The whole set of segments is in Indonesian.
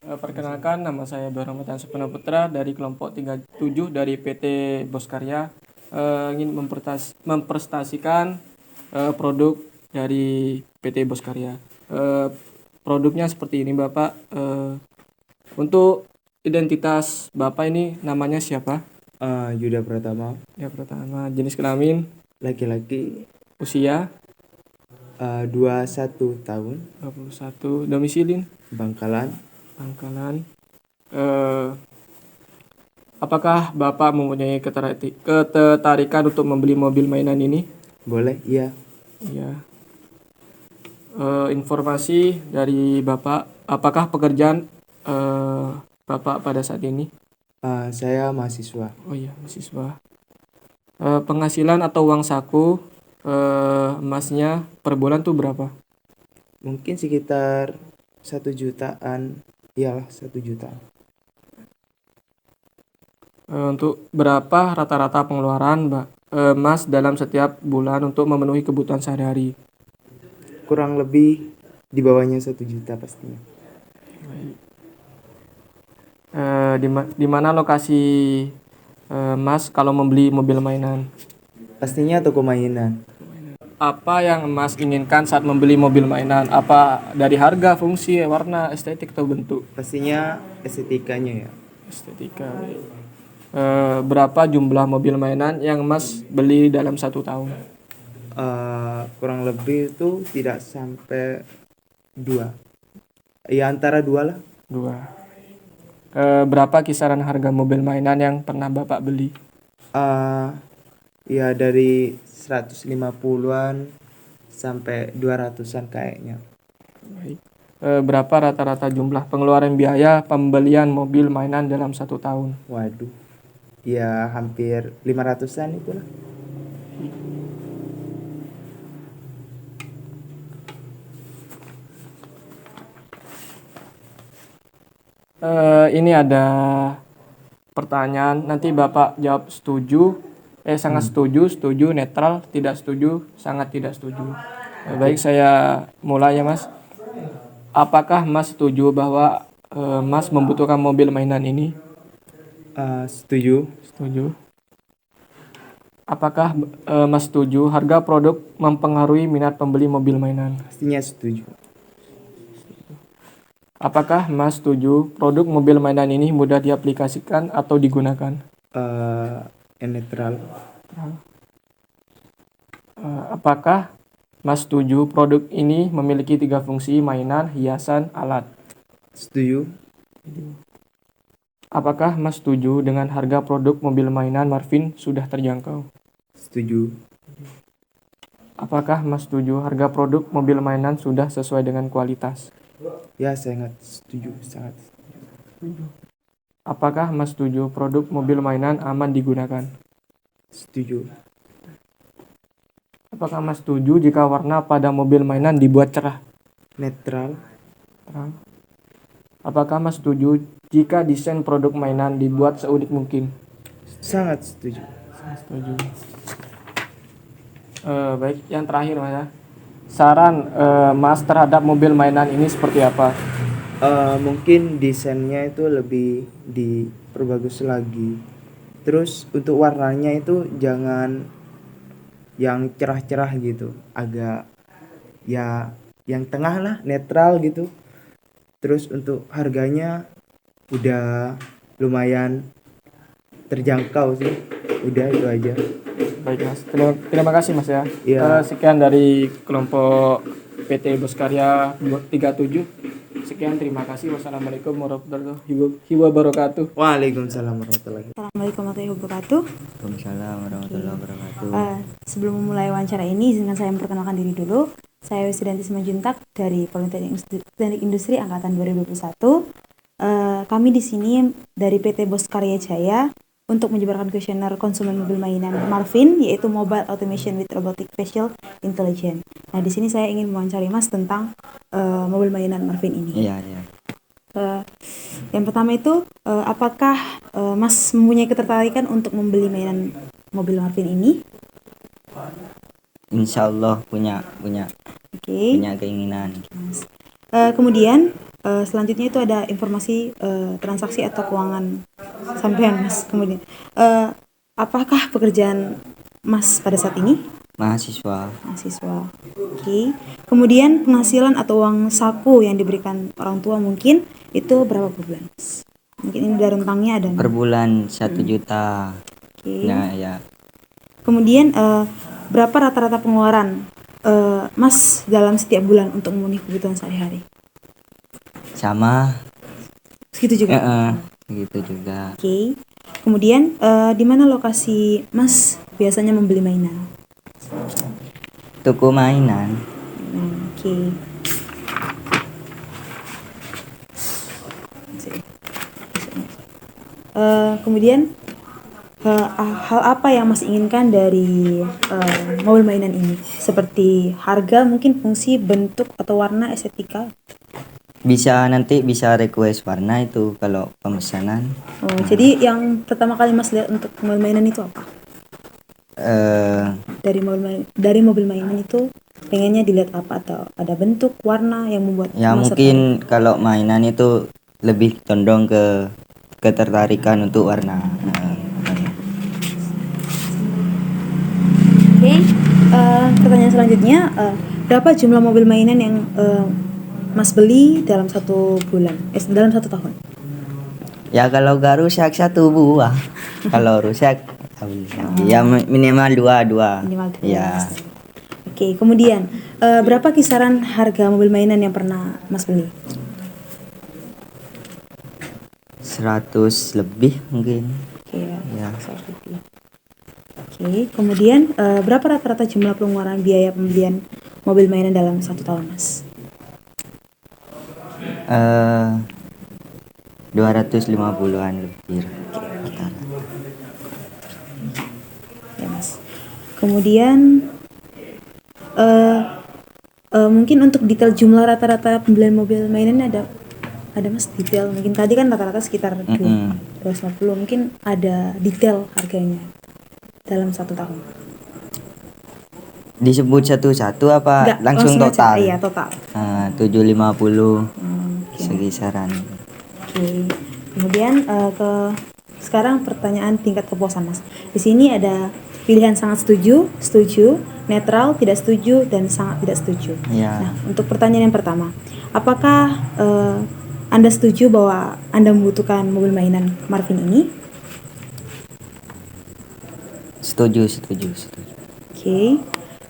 Perkenalkan, nama saya Barahmatan Supana Putra dari kelompok 37 dari PT Boskarya. Ingin mempresentasikan produk dari PT Boskarya. Produknya seperti ini, Bapak. Untuk identitas Bapak ini namanya siapa? Yuda Pratama, Ya, pertama jenis kelamin, laki-laki, usia 21 tahun, 21, domisili Bangkalan. Bangkalan. Eh, Apakah Bapak mempunyai ketertarikan untuk membeli mobil mainan ini? Boleh? Iya. Ya. Informasi dari Bapak, apakah pekerjaan Bapak pada saat ini? Saya mahasiswa. Oh iya, mahasiswa. Penghasilan atau uang saku emasnya per bulan tuh berapa? Mungkin sekitar 1 jutaan. Iyalah, 1 jutaan. Untuk berapa rata-rata pengeluaran Mas dalam setiap bulan untuk memenuhi kebutuhan sehari-hari? Kurang lebih di bawahnya 1 juta pastinya. Di mana lokasi Mas kalau membeli mobil mainan? Pastinya toko mainan. Apa yang Mas inginkan saat membeli mobil mainan? Apa dari harga, fungsi, warna, estetik, atau bentuk? Pastinya estetikanya ya. Estetika. Berapa jumlah mobil mainan yang Mas beli dalam 1 tahun? Kurang lebih itu tidak sampai 2. Ya antara 2 lah. 2. Berapa kisaran harga mobil mainan yang pernah Bapak beli? Ya dari 150-an sampai 200-an kayaknya. Baik. Berapa rata-rata jumlah pengeluaran biaya pembelian mobil mainan dalam 1 tahun? Waduh, ya hampir 500-an itulah. Ini ada pertanyaan, nanti Bapak jawab setuju, sangat setuju, netral, tidak setuju, sangat tidak setuju. Baik, saya mulai ya, Mas. Apakah Mas setuju bahwa Mas membutuhkan mobil mainan ini? Setuju. Setuju. Apakah Mas setuju harga produk mempengaruhi minat pembeli mobil mainan? Pastinya setuju. Apakah Mas setuju produk mobil mainan ini mudah diaplikasikan atau digunakan? Netral. Apakah Mas setuju produk ini memiliki 3 fungsi: mainan, hiasan, alat? Setuju. Apakah Mas setuju dengan harga produk mobil mainan Marvin sudah terjangkau? Setuju. Apakah Mas setuju harga produk mobil mainan sudah sesuai dengan kualitas? Ya sangat setuju, sangat. Apakah Mas setuju produk mobil mainan aman digunakan? Setuju. Apakah Mas setuju jika warna pada mobil mainan dibuat cerah? Netral. Terang. Apakah Mas setuju jika desain produk mainan dibuat seunik mungkin? Sangat setuju. Saya setuju. Baik, yang terakhir Mas ya. Saran Mas terhadap mobil mainan ini seperti apa? Mungkin desainnya itu lebih diperbagus lagi. Terus untuk warnanya itu jangan yang cerah-cerah gitu, agak ya yang tengah lah, netral gitu. Terus untuk harganya udah lumayan terjangkau sih. Udah itu aja. Baik Mas, terima kasih Mas ya. Iya. Sekian dari kelompok PT Boskarya 37. Sekian, terima kasih. Wassalamualaikum warahmatullahi wabarakatuh. Waalaikumsalam warahmatullahi wabarakatuh. Assalamualaikum warahmatullahi wabarakatuh. Waalaikumsalam warahmatullahi wabarakatuh. Sebelum memulai wawancara ini, izinkan saya memperkenalkan diri dulu. Saya Wisudanti Simanjuntak dari Politeknik Industri Angkatan 2021. Kami di sini dari PT Boskarya Jaya untuk menyebarkan kuesioner konsumen mobil mainan Marvin, yaitu Mobile Automation with Robotic Facial Intelligence. Nah, di sini saya ingin mewawancari Mas tentang mobil mainan Marvin ini. Iya. Yang pertama itu, apakah Mas mempunyai ketertarikan untuk membeli mainan mobil Marvin ini? Insya Allah punya Oke. keinginan. Kemudian, Selanjutnya itu ada informasi transaksi atau keuangan sampean Mas. Kemudian apakah pekerjaan Mas pada saat ini? Mahasiswa. Mahasiswa. Oke. Kemudian penghasilan atau uang saku yang diberikan orang tua mungkin itu berapa per bulan? Mas? Mungkin ini ada rentangnya ada. Per bulan 1 juta. Oke. Nah, ya. Kemudian berapa rata-rata pengeluaran Mas dalam setiap bulan untuk memenuhi kebutuhan sehari-hari? Sama. Segitu juga. Gitu juga. Oke. Kemudian di mana lokasi Mas biasanya membeli mainan? Toko mainan. Oke. Kemudian hal apa yang Mas inginkan dari mobil mainan ini? Seperti harga, mungkin fungsi, bentuk atau warna, estetika. Nanti bisa request warna itu kalau pemesanan. Jadi yang pertama kali Mas lihat untuk mobil mainan itu apa? Dari mobil mainan itu pengennya dilihat apa, atau ada bentuk, warna yang membuat Ya Mas mungkin kalau mainan itu lebih condong ke ketertarikan untuk warna. Oke. Pertanyaan selanjutnya, berapa jumlah mobil mainan yang Mas beli dalam 1 bulan? Dalam 1 tahun? Ya kalau gak rusak 1 buah. Kalau rusak ya minimal dua. Minimal 2. Ya. Oke. Kemudian berapa kisaran harga mobil mainan yang pernah Mas beli? 100 lebih mungkin. Oke, Ya. 100 lebih. Oke. Kemudian berapa rata-rata jumlah pengeluaran biaya pembelian mobil mainan dalam 1 tahun, Mas? 250-an lebih. Ya, Mas. Kemudian mungkin untuk detail jumlah rata-rata pembelian mobil mainan ada Mas detail. Mungkin tadi kan rata-rata sekitar 250, mungkin ada detail harganya dalam 1 tahun. Disebut satu-satu apa Enggak, langsung aja. total? Iya, total. 750 Oke. sekisaran. Oke. Kemudian sekarang pertanyaan tingkat kepuasan, Mas. Di sini ada pilihan sangat setuju, setuju, netral, tidak setuju, dan sangat tidak setuju. Ya. Nah, untuk pertanyaan yang pertama, apakah Anda setuju bahwa Anda membutuhkan mobil mainan Marvin ini? Setuju. Oke.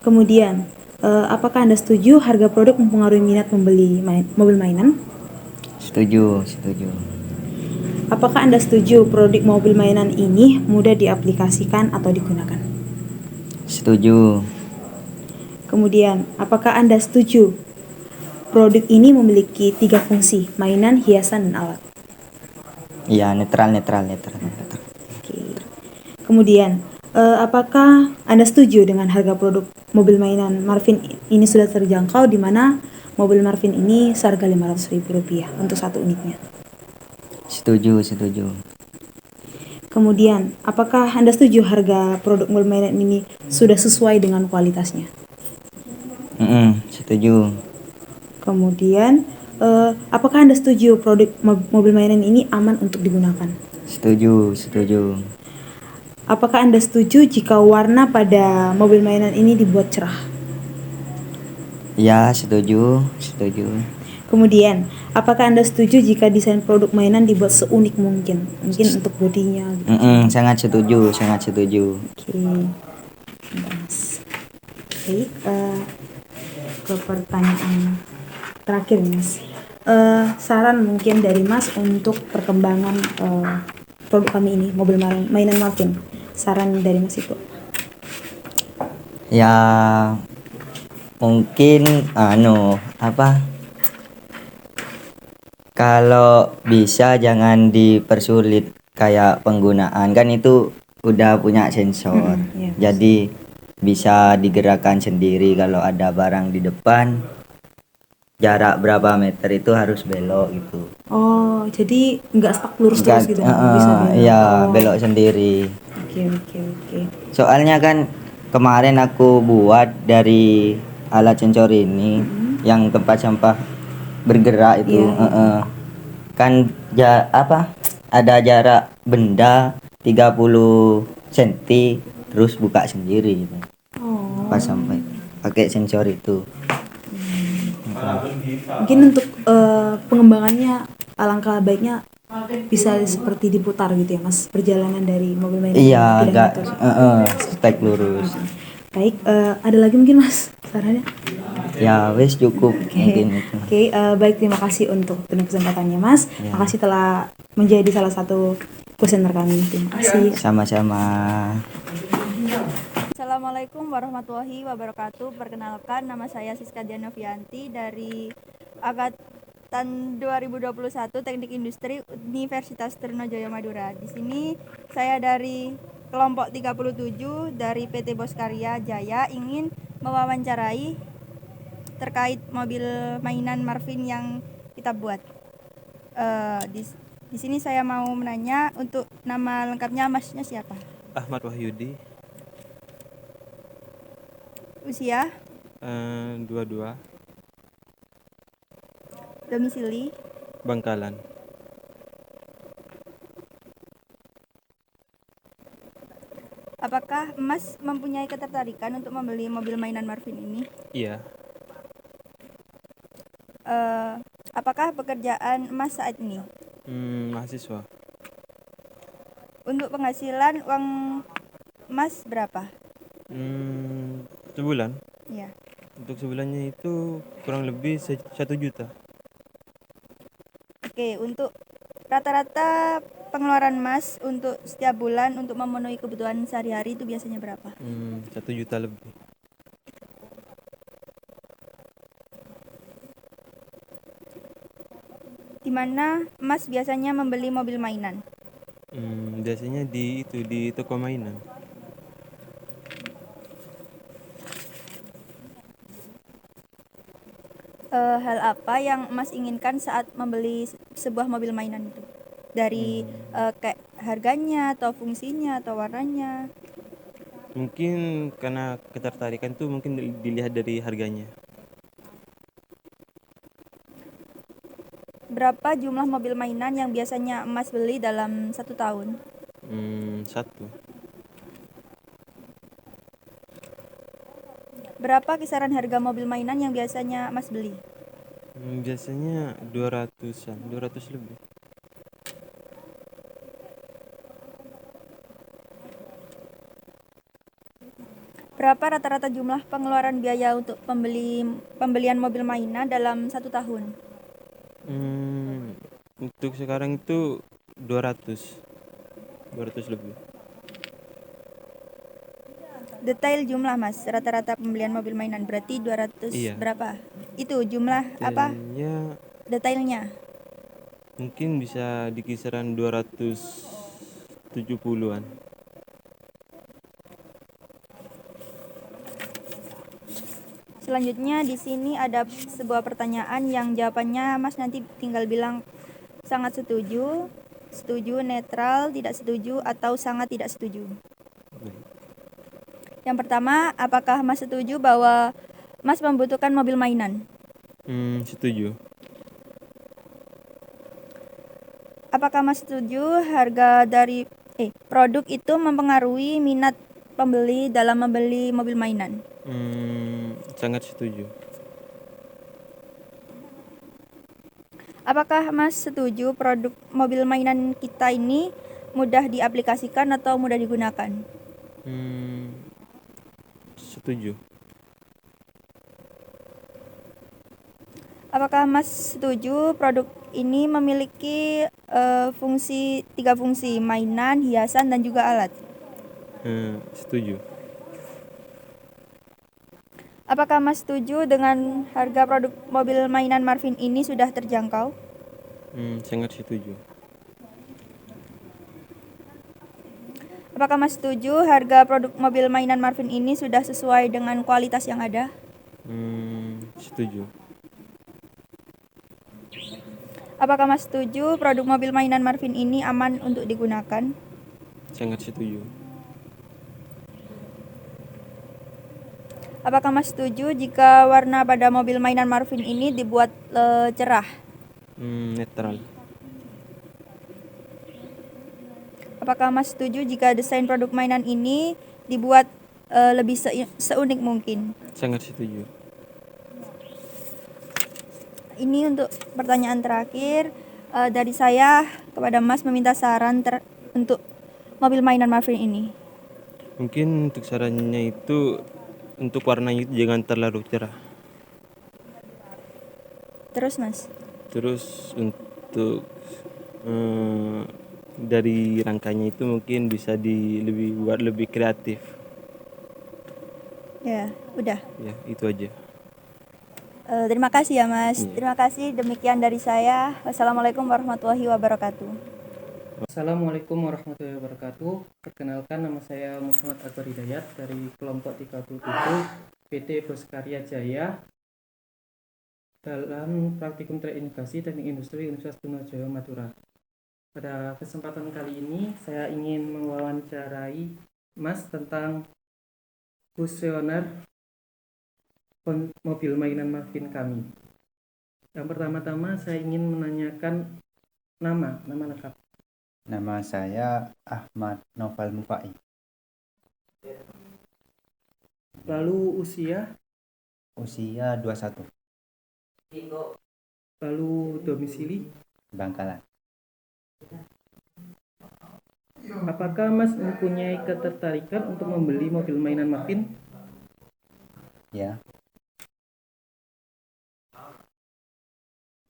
Kemudian, apakah Anda setuju harga produk mempengaruhi minat membeli mobil mainan? Setuju. Apakah Anda setuju produk mobil mainan ini mudah diaplikasikan atau digunakan? Setuju. Kemudian, apakah Anda setuju produk ini memiliki 3 fungsi, mainan, hiasan, dan alat? Iya, netral. Oke. Kemudian, apakah Anda setuju dengan harga produk mobil mainan Marvin ini sudah terjangkau, di mana mobil Marvin ini seharga Rp500.000 untuk 1 unitnya? Setuju. Kemudian, apakah Anda setuju harga produk mobil mainan ini sudah sesuai dengan kualitasnya? Setuju. Kemudian, apakah Anda setuju produk mobil mainan ini aman untuk digunakan? Setuju. Apakah Anda setuju jika warna pada mobil mainan ini dibuat cerah? Ya, setuju. Kemudian, apakah Anda setuju jika desain produk mainan dibuat seunik mungkin? Mungkin untuk bodinya gitu. Sangat setuju. Oke. Mas. Oke, ke pertanyaan terakhir, Mas. Saran mungkin dari Mas untuk perkembangan produk kami ini, mobil mainan Marvin. Saran dari Mas itu? Ya, mungkin kalau bisa jangan dipersulit kayak penggunaan, kan itu udah punya sensor. Iya. Jadi bisa digerakkan sendiri. Kalau ada barang di depan, jarak berapa meter itu harus belok gitu. Oh, jadi nggak stuck lurus terus gitu? Bisa belok. Iya, belok sendiri. Oke. Soalnya kan kemarin aku buat dari alat sensor ini yang tempat sampah bergerak itu. Iya. Kan ada jarak benda 30 cm terus buka sendiri gitu. Oh. Pas sampai pakai sensor itu. Mungkin untuk pengembangannya alangkah baiknya bisa seperti diputar gitu ya Mas, perjalanan dari mobil mainan Iya, tidak agak motor. stek lurus. Baik, ada lagi mungkin Mas sarannya? Ya wes cukup mungkin itu. Oke, baik, terima kasih untuk kesempatannya Mas. Ya. Makasih telah menjadi salah satu kuesioner kami. Terima kasih. Sama-sama. Assalamualaikum warahmatullahi wabarakatuh. Perkenalkan, nama saya Siska Dianovianti dari angkatan 2021 Teknik Industri Universitas Trunojoyo Madura. Di sini saya dari kelompok 37 dari PT Boskarya Jaya ingin mewawancarai terkait mobil mainan Marvin yang kita buat. Di sini saya mau menanya, untuk nama lengkapnya Masnya siapa? Ahmad Wahyudi, Usia, 22, domisili, Bangkalan. apakah Mas mempunyai ketertarikan untuk membeli mobil mainan Marvin ini? Iya, Apakah pekerjaan Mas saat ini? mahasiswa. Untuk penghasilan uang Mas berapa? Sebulan. Ya. Untuk sebulannya itu kurang lebih 1 juta. Oke, untuk rata-rata pengeluaran Mas untuk setiap bulan untuk memenuhi kebutuhan sehari-hari itu biasanya berapa? 1 juta lebih. Di mana Mas biasanya membeli mobil mainan? Biasanya di toko mainan. Hal apa yang Mas inginkan saat membeli sebuah mobil mainan itu? Dari kayak harganya atau fungsinya atau warnanya? Mungkin karena ketertarikan tuh mungkin dilihat dari harganya. Berapa jumlah mobil mainan yang biasanya Mas beli dalam 1 tahun? 1. Berapa kisaran harga mobil mainan yang biasanya Mas beli? Biasanya 200-an, 200 lebih. Berapa rata-rata jumlah pengeluaran biaya untuk pembelian mobil mainan dalam 1 tahun? Untuk sekarang itu 200 lebih. Detail jumlah Mas, rata-rata pembelian mobil mainan berarti 200 Iya. berapa? Itu jumlah apa? Detailnya Detailnya. mungkin bisa di kisaran 270-an. Selanjutnya di sini ada sebuah pertanyaan yang jawabannya Mas nanti tinggal bilang sangat setuju, setuju, netral, tidak setuju, atau sangat tidak setuju. Yang pertama, apakah Mas setuju bahwa Mas membutuhkan mobil mainan? Setuju. Apakah Mas setuju harga dari produk itu mempengaruhi minat pembeli dalam membeli mobil mainan? Sangat setuju. Apakah Mas setuju produk mobil mainan kita ini mudah diaplikasikan atau mudah digunakan? Setuju. Apakah Mas setuju produk ini memiliki 3 fungsi, mainan, hiasan, dan juga alat? Setuju. Apakah Mas setuju dengan harga produk mobil mainan Marvin ini sudah terjangkau? Sangat setuju. Apakah Mas setuju harga produk mobil mainan Marvin ini sudah sesuai dengan kualitas yang ada? Setuju. Apakah Mas setuju produk mobil mainan Marvin ini aman untuk digunakan? Sangat setuju. Apakah Mas setuju jika warna pada mobil mainan Marvin ini dibuat cerah? Netral. Apakah Mas setuju jika desain produk mainan ini dibuat lebih seunik mungkin? Sangat setuju. Ini untuk pertanyaan terakhir dari saya kepada Mas meminta saran untuk mobil mainan Marvin ini. Mungkin untuk sarannya itu untuk warnanya itu jangan terlalu cerah. Terus Mas? Terus untuk dari rangkanya itu mungkin bisa buat lebih kreatif. Ya, udah. Ya, itu aja. Terima kasih ya Mas. Iya. Terima kasih, demikian dari saya. Wassalamualaikum warahmatullahi wabarakatuh. Assalamualaikum warahmatullahi wabarakatuh. Perkenalkan, nama saya Muhammad Akbar Hidayat dari kelompok 37 PT Boskarya Jaya dalam praktikum terintegrasi teknik industri Universitas Trunojoyo Madura. Pada kesempatan kali ini saya ingin mewawancarai Mas tentang kuesioner mobil mainan Marvin kami. Yang pertama-tama saya ingin menanyakan nama lengkap. Nama saya Ahmad Noval Mufai. Lalu usia, Usia 21, lalu domisili. Bangkalan. Apakah Mas mempunyai ketertarikan untuk membeli mobil mainan Marvin? Ya,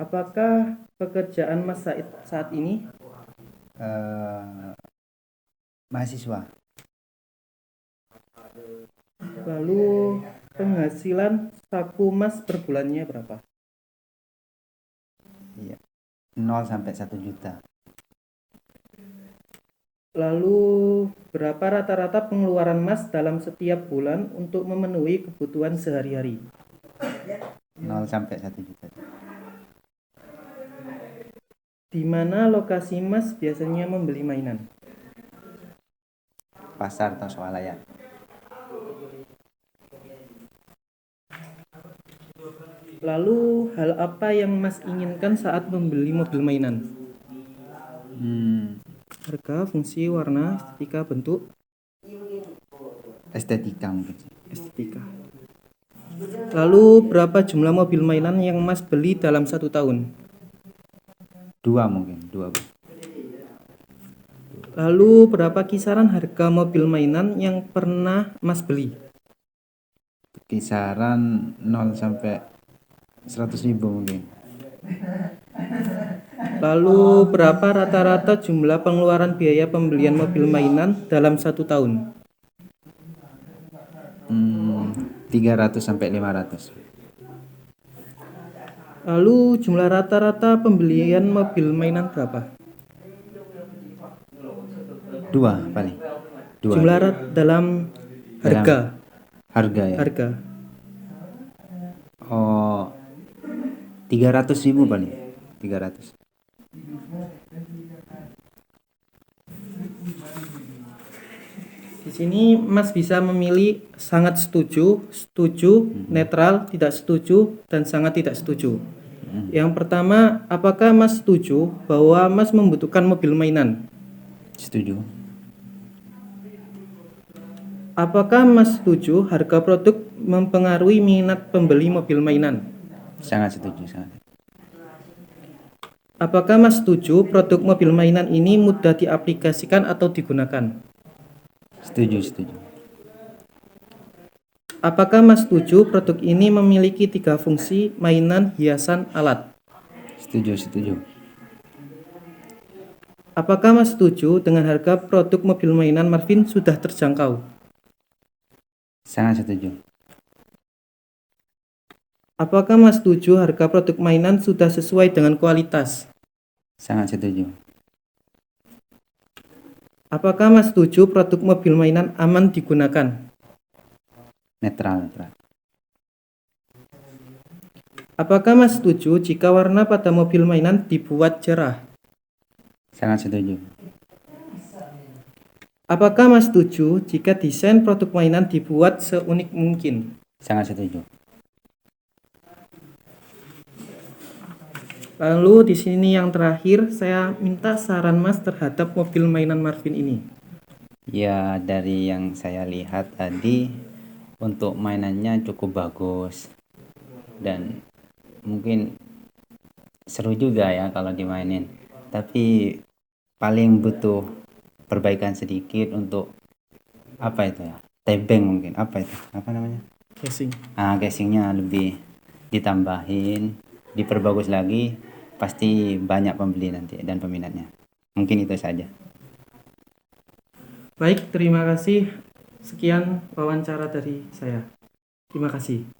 Apakah pekerjaan Mas saat ini? mahasiswa. Lalu penghasilan saku Mas per bulannya berapa? 0 sampai 1 juta. Lalu berapa rata-rata pengeluaran Mas dalam setiap bulan untuk memenuhi kebutuhan sehari-hari? 0 sampai 1 juta. Di mana lokasi Mas biasanya membeli mainan? Pasar atau swalayan. Lalu hal apa yang Mas inginkan saat membeli mobil mainan? Harga, fungsi, warna, estetika, bentuk. Estetika mungkin. Estetika. Lalu berapa jumlah mobil mainan yang Mas beli dalam 1 tahun? 2 mungkin, 2. Lalu berapa kisaran harga mobil mainan yang pernah Mas beli? Kisaran 0 sampai 100.000 mungkin. Lalu berapa rata-rata jumlah pengeluaran biaya pembelian mobil mainan dalam 1 tahun? 300 sampai 500. Lalu jumlah rata-rata pembelian mobil mainan berapa? 2 paling. 2. Jumlah dalam harga. Harga ya. Harga. 300.000 paling. 300. Di sini Mas bisa memilih sangat setuju, setuju, netral, tidak setuju, dan sangat tidak setuju. Yang pertama, apakah Mas setuju bahwa Mas membutuhkan mobil mainan? Setuju. Apakah Mas setuju harga produk mempengaruhi minat pembeli mobil mainan? Sangat setuju, sangat. Apakah Mas setuju produk mobil mainan ini mudah diaplikasikan atau digunakan? Setuju, setuju. Apakah Mas setuju produk ini memiliki 3 fungsi: mainan, hiasan, alat? Setuju, setuju. Apakah Mas setuju dengan harga produk mobil mainan Marvin sudah terjangkau? Sangat setuju. Apakah Mas setuju harga produk mainan sudah sesuai dengan kualitas? Sangat setuju. Apakah Mas setuju produk mobil mainan aman digunakan? Netral, netral. Apakah Mas setuju jika warna pada mobil mainan dibuat cerah? Sangat setuju. Apakah Mas setuju jika desain produk mainan dibuat seunik mungkin? Sangat setuju. Lalu di sini yang terakhir, saya minta saran Mas terhadap mobil mainan Marvin ini. Ya, dari yang saya lihat tadi untuk mainannya cukup bagus dan mungkin seru juga ya kalau dimainin. Tapi paling butuh perbaikan sedikit untuk apa itu ya? Tebeng mungkin. Apa itu? Apa namanya? Casing. Casingnya lebih ditambahin, diperbagus lagi, pasti banyak pembeli nanti dan peminatnya. Mungkin itu saja. Baik, terima kasih. Sekian wawancara dari saya. Terima kasih.